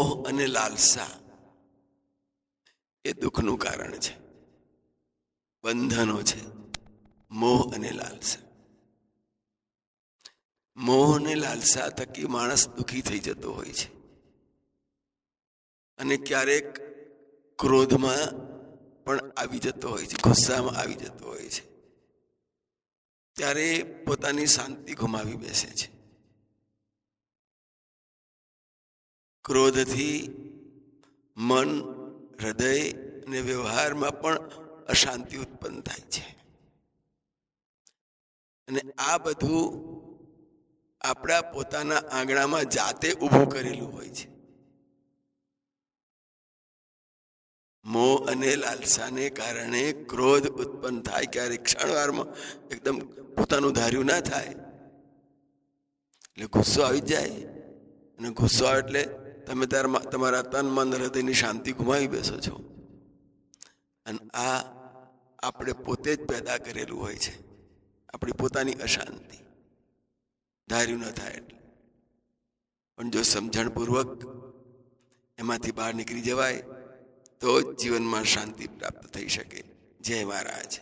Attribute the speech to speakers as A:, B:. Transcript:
A: મોહ અને લાલસા એ દુઃખનું કારણ છે, બંધનો છે. મોહ અને લાલસા, મોહ અને લાલસા થકી માણસ દુઃખી થઈ જતો હોય છે અને ક્યારેક ક્રોધમાં પણ આવી જતો હોય છે, ગુસ્સામાં આવી જતો હોય છે. ત્યારે પોતાની શાંતિ ગુમાવી બેસે છે. ક્રોધથી મન, હૃદય અને વ્યવહારમાં પણ અશાંતિ ઉત્પન્ન થાય છે. અને આ બધું આપણા પોતાના આંગણામાં જાતે ઊભું કરેલું હોય છે. મોહ અને લાલસાને કારણે ક્રોધ ઉત્પન્ન થાય. ક્યારેક ક્ષણવારમાં એકદમ પોતાનું ધાર્યું ના થાય એટલે ગુસ્સો આવી જાય, અને ગુસ્સો આવે એટલે તમે તમારા તન મન હૃદયની શાંતિ ગુમાવી બેસો છો. અને આ આપણે પોતે જ પેદા કરેલું હોય છે, આપણી પોતાની અશાંતિ, ધાર્યું ન થાય એટલે. પણ જો સમજણપૂર્વક એમાંથી બહાર નીકળી જવાય તો જ જીવનમાં શાંતિ પ્રાપ્ત થઈ શકે. જય મહારાજ.